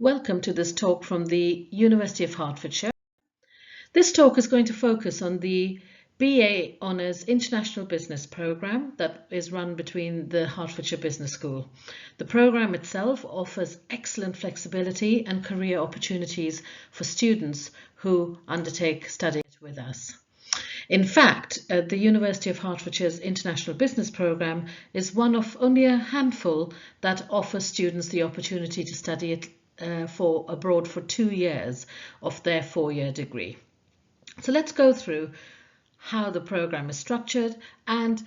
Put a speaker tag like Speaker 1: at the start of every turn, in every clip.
Speaker 1: Welcome to this talk from the University of Hertfordshire. This talk is going to focus on the BA Honours International Business Programme that is run between the Hertfordshire Business School. The programme itself offers excellent flexibility and career opportunities for students who undertake studies with us. In fact, the University of Hertfordshire's International Business Programme is one of only a handful that offers students the opportunity to study it abroad for 2 years of their 4-year degree. So let's go through how the programme is structured, and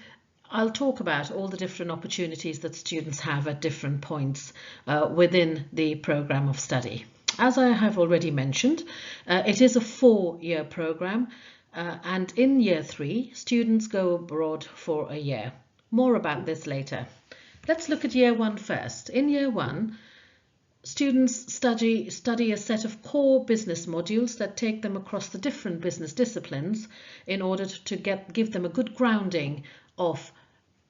Speaker 1: I'll talk about all the different opportunities that students have at different points within the programme of study. As I have already mentioned, it is a 4-year programme, and in year 3 students go abroad for a year. More about this later. Let's look at year 1 first. In year 1, students study a set of core business modules that take them across the different business disciplines in order to give them a good grounding of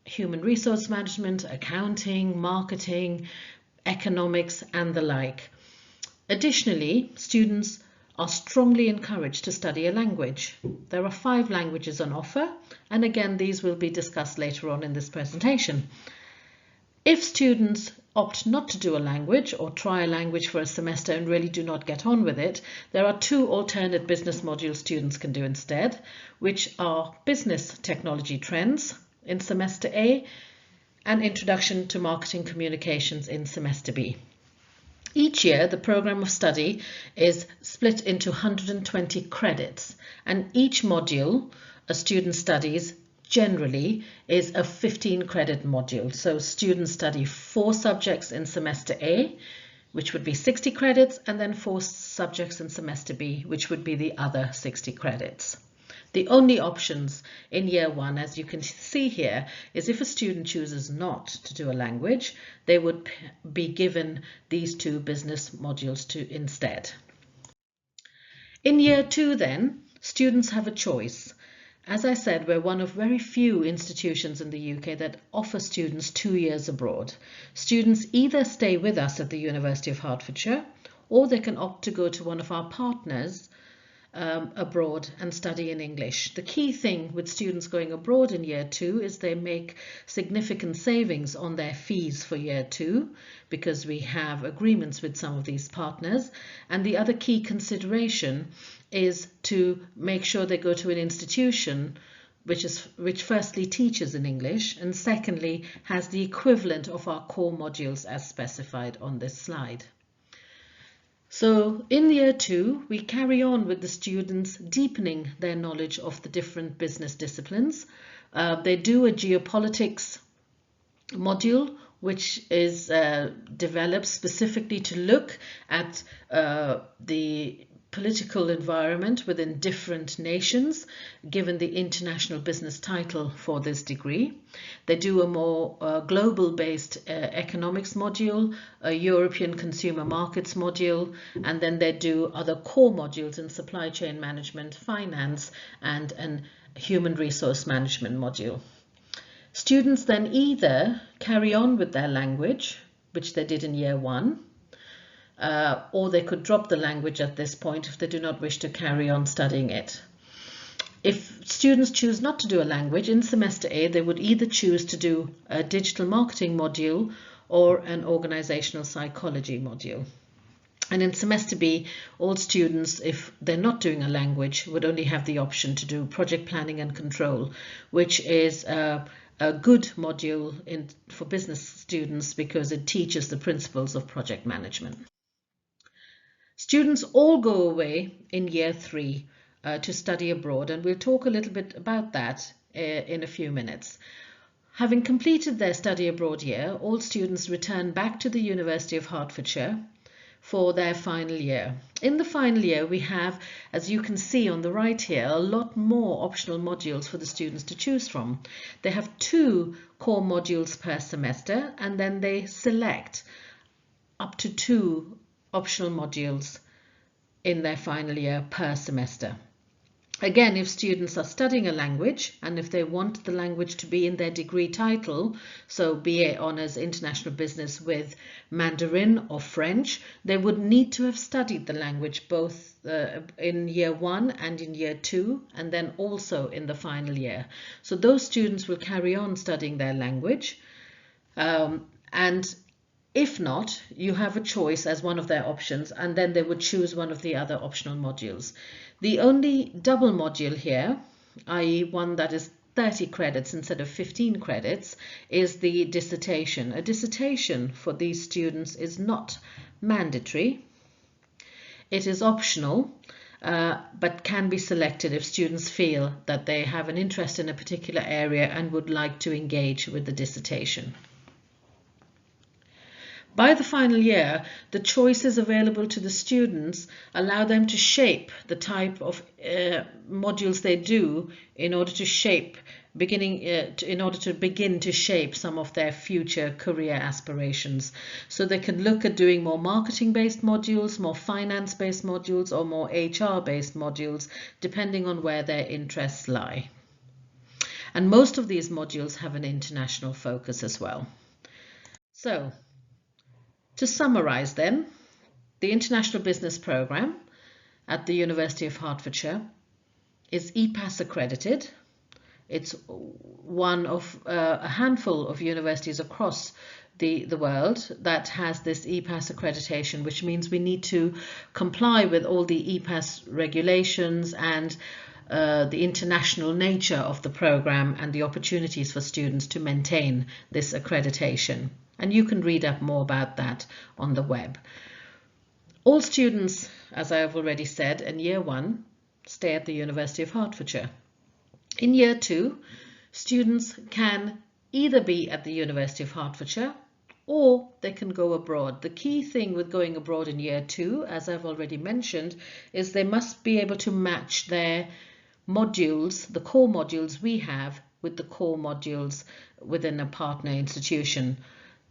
Speaker 1: human resource management, accounting, marketing, economics, and the like. Additionally, students are strongly encouraged to study a language. There are 5 languages on offer, and again, these will be discussed later on in this presentation. If students opt not to do a language or try a language for a semester and really do not get on with it, there are 2 alternate business modules students can do instead, which are Business Technology Trends in Semester A and Introduction to Marketing Communications in Semester B. Each year, the programme of study is split into 120 credits, and each module a student studies generally is a 15 credit module. So students study 4 subjects in semester A, which would be 60 credits, and then 4 subjects in semester B, which would be the other 60 credits. The only options in year 1, as you can see here, is if a student chooses not to do a language, they would be given these 2 business modules instead. In year 2 then, students have a choice. As I said, we're one of very few institutions in the UK that offer students 2 years abroad. Students either stay with us at the University of Hertfordshire, or they can opt to go to one of our partners abroad and study in English. The key thing with students going abroad in year 2 is they make significant savings on their fees for year 2 because we have agreements with some of these partners. And the other key consideration is to make sure they go to an institution which firstly teaches in English and secondly has the equivalent of our core modules as specified on this slide. So in year 2, we carry on with the students deepening their knowledge of the different business disciplines. They do a geopolitics module, which is developed specifically to look at the political environment within different nations, given the international business title for this degree. They do a more global-based economics module, a European consumer markets module, and then they do other core modules in supply chain management, finance, and an human resource management module. Students then either carry on with their language, which they did in year 1, or they could drop the language at this point if they do not wish to carry on studying it. If students choose not to do a language, in semester A they would either choose to do a digital marketing module or an organizational psychology module. And in semester B, all students, if they're not doing a language, would only have the option to do project planning and control, which is a good module for business students because it teaches the principles of project management. Students all go away in year 3 to study abroad, and we'll talk a little bit about that in a few minutes. Having completed their study abroad year, all students return back to the University of Hertfordshire for their final year. In the final year, we have, as you can see on the right here, a lot more optional modules for the students to choose from. They have 2 core modules per semester, and then they select up to 2 optional modules in their final year per semester. Again, if students are studying a language and if they want the language to be in their degree title, so BA Honours International Business with Mandarin or French, they would need to have studied the language both in year 1 and in year 2, and then also in the final year. So those students will carry on studying their language, and if not, you have a choice as one of their options, and then they would choose one of the other optional modules. The only double module here, i.e. one that is 30 credits instead of 15 credits, is the dissertation. A dissertation for these students is not mandatory. It is optional, but can be selected if students feel that they have an interest in a particular area and would like to engage with the dissertation. By the final year, the choices available to the students allow them to shape the type of modules they do in order to begin to shape some of their future career aspirations. So they can look at doing more marketing-based modules, more finance-based modules, or more HR-based modules, depending on where their interests lie. And most of these modules have an international focus as well. So, to summarize then, the International Business Programme at the University of Hertfordshire is EPAS accredited. It's one of a handful of universities across the world that has this EPAS accreditation, which means we need to comply with all the EPAS regulations and the international nature of the programme and the opportunities for students to maintain this accreditation. And you can read up more about that on the web. All students, as I have already said, in year 1 stay at the University of Hertfordshire. In year 2, students can either be at the University of Hertfordshire or they can go abroad. The key thing with going abroad in year 2, as I've already mentioned, is they must be able to match their modules, the core modules we have, with the core modules within a partner institution.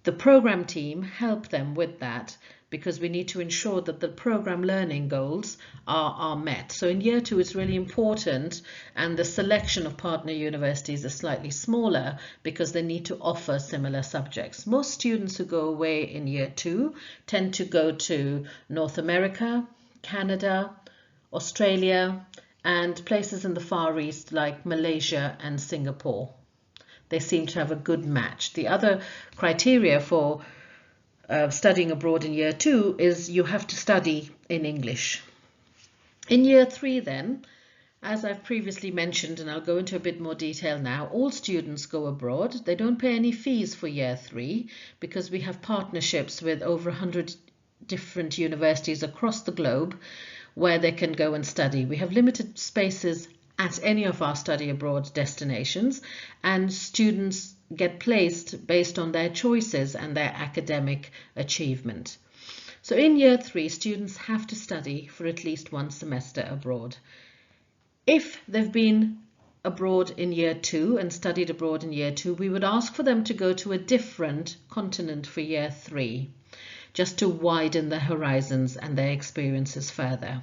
Speaker 1: The program team help them with that because we need to ensure that the program learning goals are met. So in year 2 it's really important, and the selection of partner universities is slightly smaller because they need to offer similar subjects. Most students who go away in year 2 tend to go to North America, Canada, Australia, and places in the Far East like Malaysia and Singapore. They seem to have a good match. The other criteria for studying abroad in year 2 is you have to study in English. In year 3 then, as I've previously mentioned, and I'll go into a bit more detail now, all students go abroad. They don't pay any fees for year 3 because we have partnerships with over 100 different universities across the globe where they can go and study. We have limited spaces at any of our study abroad destinations, and students get placed based on their choices and their academic achievement. So in year 3, students have to study for at least 1 semester abroad. If they've been abroad in year 2 and studied abroad in year 2, we would ask for them to go to a different continent for year 3, just to widen their horizons and their experiences further.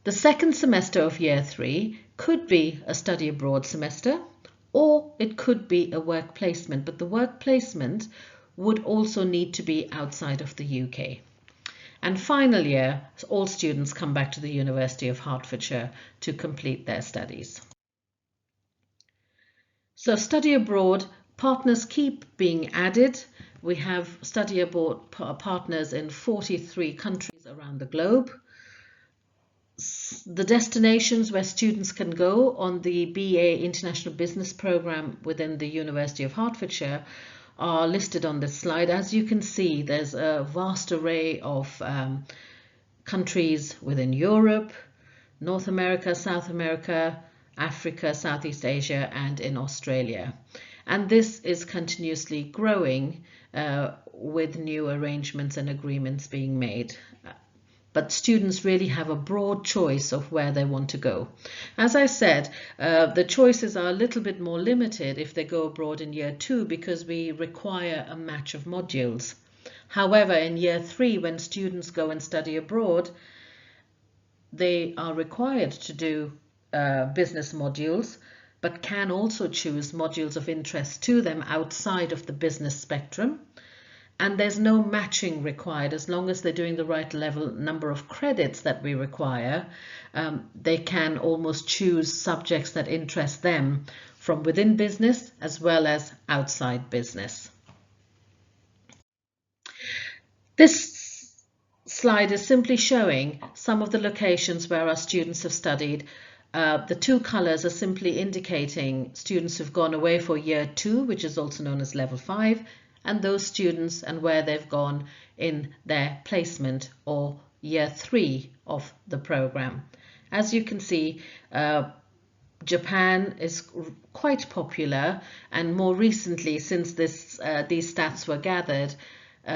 Speaker 1: The second semester of year 3 could be a study abroad semester, or it could be a work placement, but the work placement would also need to be outside of the UK. And final year, all students come back to the University of Hertfordshire to complete their studies. So study abroad partners keep being added. We have study abroad partners in 43 countries around the globe. The destinations where students can go on the BA International Business Programme within the University of Hertfordshire are listed on this slide. As you can see, there's a vast array of countries within Europe, North America, South America, Africa, Southeast Asia, and in Australia. And this is continuously growing with new arrangements and agreements being made. But students really have a broad choice of where they want to go. As I said, the choices are a little bit more limited if they go abroad in year 2 because we require a match of modules. However, in year 3, when students go and study abroad, they are required to do business modules, but can also choose modules of interest to them outside of the business spectrum. And there's no matching required as long as they're doing the right level number of credits that we require. They can almost choose subjects that interest them from within business as well as outside business. This slide is simply showing some of the locations where our students have studied. The two colours are simply indicating students who've gone away for year 2, which is also known as level 5, and those students and where they've gone in their placement or year 3 of the program. As you can see, Japan is quite popular, and more recently, since these stats were gathered,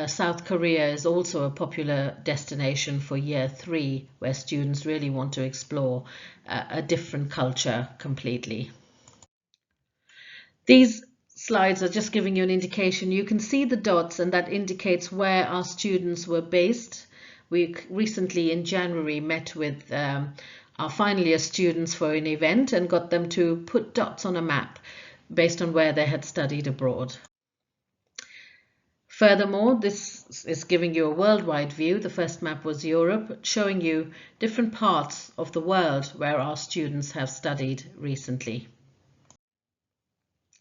Speaker 1: South Korea is also a popular destination for year 3, where students really want to explore a different culture completely. These slides are just giving you an indication. You can see the dots, and that indicates where our students were based. We recently in January met with our final year students for an event and got them to put dots on a map based on where they had studied abroad. Furthermore, this is giving you a worldwide view. The first map was Europe, showing you different parts of the world where our students have studied recently.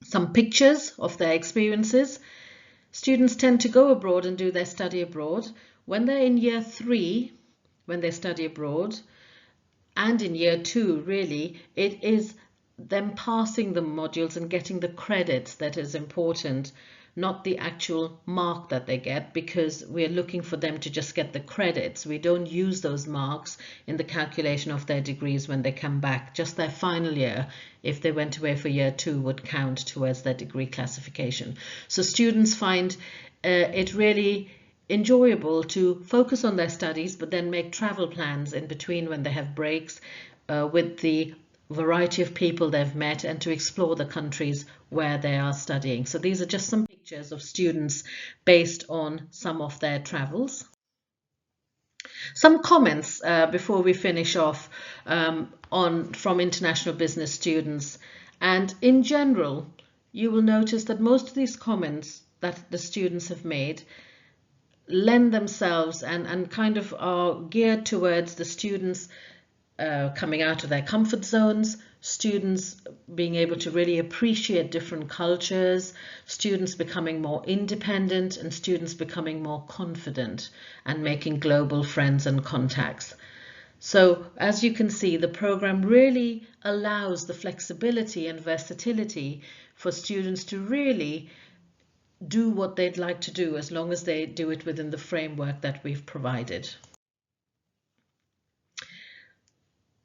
Speaker 1: Some pictures of their experiences. Students tend to go abroad and do their study abroad. When they're in year 3, when they study abroad, and in year 2, really, it is them passing the modules and getting the credits that is important, not the actual mark that they get, because we're looking for them to just get the credits. We don't use those marks in the calculation of their degrees when they come back. Just their final year, if they went away for year 2, would count towards their degree classification. So students find it really enjoyable to focus on their studies, but then make travel plans in between when they have breaks with the variety of people they've met, and to explore the countries where they are studying. So these are just some pictures of students based on some of their travels. Some comments before we finish off from international business students. And in general, you will notice that most of these comments that the students have made lend themselves and kind of are geared towards the students coming out of their comfort zones, students being able to really appreciate different cultures, students becoming more independent, and students becoming more confident and making global friends and contacts. So as you can see, the program really allows the flexibility and versatility for students to really do what they'd like to do, as long as they do it within the framework that we've provided.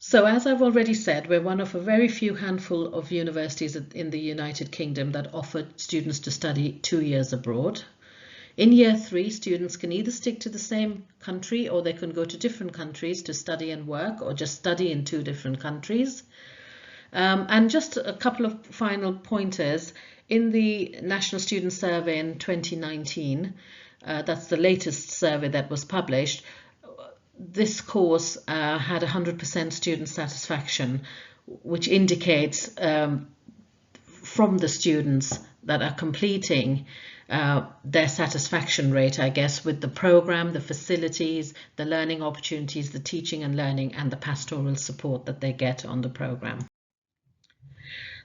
Speaker 1: So as I've already said, we're one of a very few handful of universities in the United Kingdom that offer students to study 2 years abroad. In year 3, students can either stick to the same country, or they can go to different countries to study and work, or just study in 2 different countries. And just a couple of final pointers. In the National Student Survey in 2019, that's the latest survey that was published, this course had 100% student satisfaction, which indicates from the students that are completing their satisfaction rate, I guess, with the program, the facilities, the learning opportunities, the teaching and learning, and the pastoral support that they get on the program.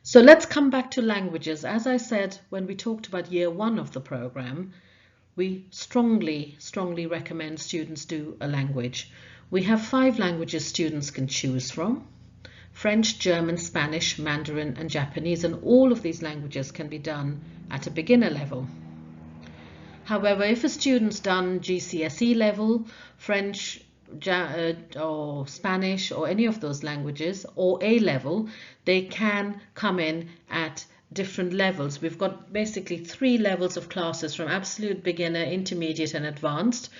Speaker 1: So let's come back to languages. As I said, when we talked about year 1 of the program, we strongly recommend students do a language. We have 5 languages students can choose from: French, German, Spanish, Mandarin, and Japanese, and all of these languages can be done at a beginner level. However, if a student's done GCSE level, French or Spanish or any of those languages, or A level, they can come in at different levels. We've got basically 3 levels of classes, from absolute beginner, intermediate, and advanced,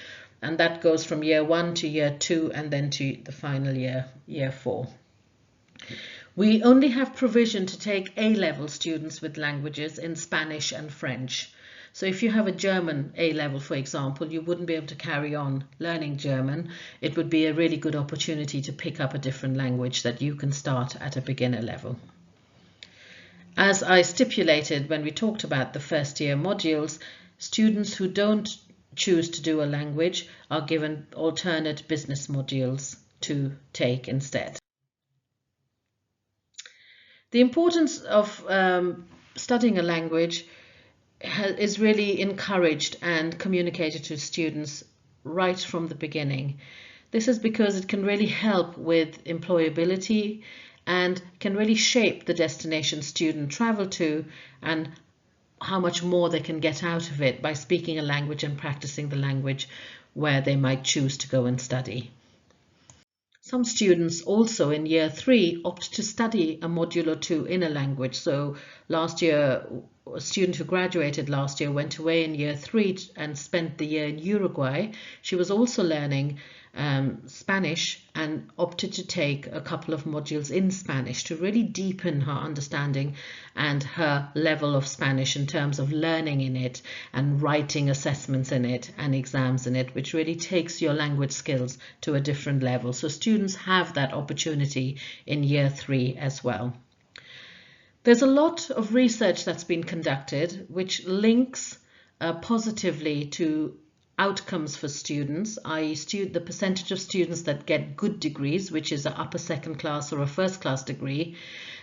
Speaker 1: and that goes from year 1 to year 2 and then to the final year, year 4. We only have provision to take A-level students with languages in Spanish and French. So if you have a German A-level, for example, you wouldn't be able to carry on learning German. It would be a really good opportunity to pick up a different language that you can start at a beginner level. As I stipulated when we talked about the first year modules, students who don't choose to do a language are given alternate business modules to take instead. The importance of studying a language is really encouraged and communicated to students right from the beginning. This is because it can really help with employability and can really shape the destination student travel to and how much more they can get out of it by speaking a language and practicing the language where they might choose to go and study. Some students also in year 3 opt to study a module or two in a language. So last year, a student who graduated last year went away in year 3 and spent the year in Uruguay. She was also learning Spanish and opted to take a couple of modules in Spanish to really deepen her understanding and her level of Spanish in terms of learning in it and writing assessments in it and exams in it, which really takes your language skills to a different level. So students have that opportunity in year 3 as well. There's a lot of research that's been conducted which links positively to outcomes for students, i.e. the percentage of students that get good degrees, which is an upper second class or a first class degree,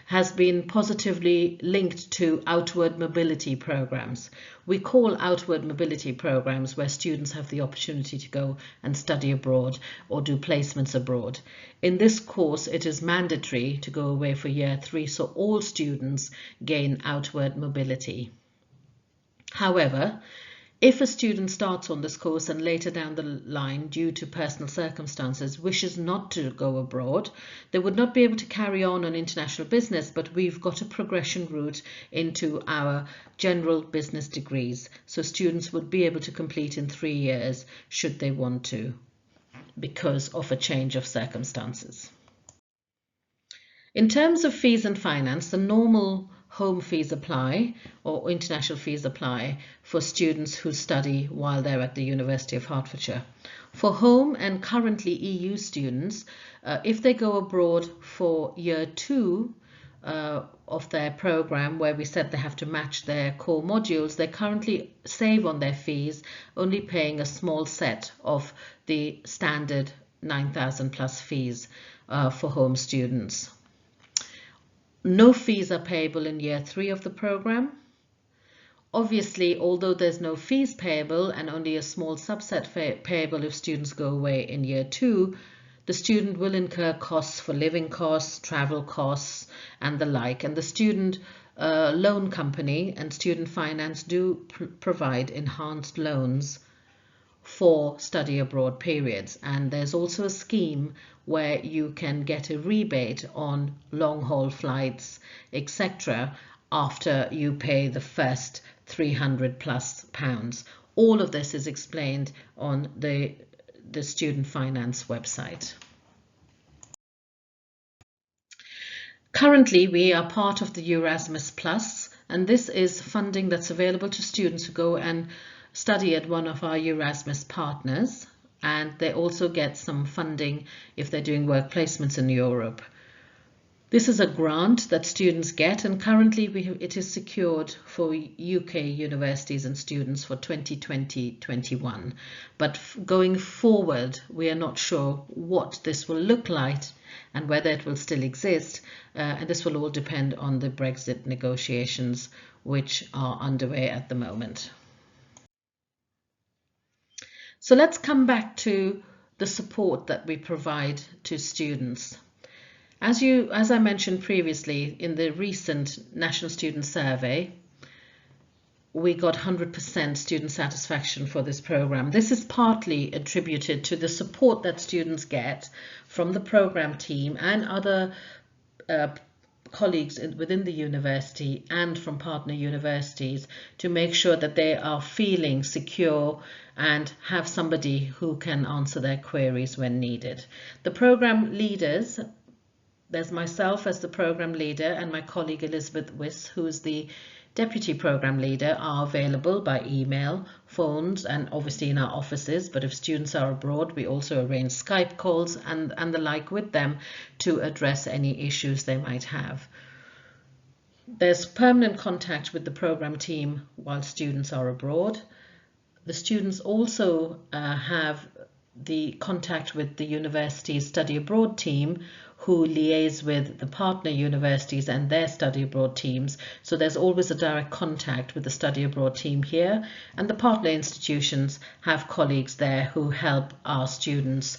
Speaker 1: has been positively linked to outward mobility programs. We call outward mobility programs where students have the opportunity to go and study abroad or do placements abroad. In this course, it is mandatory to go away for year 3, so all students gain outward mobility. However, if a student starts on this course and later down the line, due to personal circumstances, wishes not to go abroad, they would not be able to carry on international business, but we've got a progression route into our general business degrees. So students would be able to complete in 3 years should they want to, because of a change of circumstances. In terms of fees and finance, the normal home fees apply or international fees apply for students who study while they're at the University of Hertfordshire. For home and currently EU students, if they go abroad for year 2 of their program, where we said they have to match their core modules, they currently save on their fees, only paying a small set of the standard 9,000 plus fees for home students. No fees are payable in year 3 of the program. Obviously, although there's no fees payable and only a small subset payable if students go away in year 2, the student will incur costs for living costs, travel costs, and the like. And the student loan company and student finance do provide enhanced loans for study abroad periods, and there's also a scheme where you can get a rebate on long haul flights, etc., after you pay the first £300+. All of this is explained on the student finance website. Currently, we are part of the Erasmus Plus, and this is funding that's available to students who go and study at one of our Erasmus partners, and they also get some funding if they're doing work placements in Europe. This is a grant that students get, and currently it is secured for UK universities and students for 2020-21. But going forward, we are not sure what this will look like and whether it will still exist, and this will all depend on the Brexit negotiations which are underway at the moment. So let's come back to the support that we provide to students. As I mentioned previously, in the recent National Student Survey, we got 100% student satisfaction for this program. This is partly attributed to the support that students get from the program team and other colleagues within the university and from partner universities to make sure that they are feeling secure and have somebody who can answer their queries when needed. The program leaders, there's myself as the program leader and my colleague Elizabeth Wiss, who is the Deputy Programme Leader are available by email, phones, and obviously in our offices. But if students are abroad, we also arrange Skype calls and the like with them to address any issues they might have. There's permanent contact with the programme team while students are abroad. The students also have the contact with the university's study abroad team, who liaise with the partner universities and their study abroad teams. So there's always a direct contact with the study abroad team here, and the partner institutions have colleagues there who help our students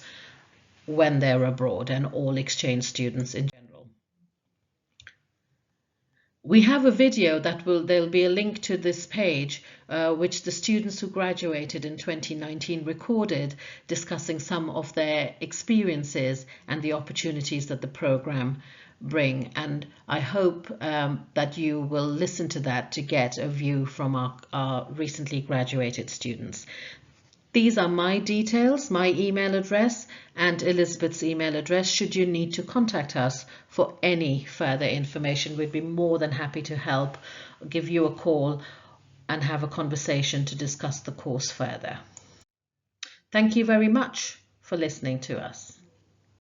Speaker 1: when they're abroad, and all exchange students in general. We have a video there'll be a link to this page, which the students who graduated in 2019 recorded, discussing some of their experiences and the opportunities that the program bring. And I hope that you will listen to that to get a view from our recently graduated students. These are my details, my email address and Elizabeth's email address. Should you need to contact us for any further information, we'd be more than happy to help, give you a call and have a conversation to discuss the course further. Thank you very much for listening to us.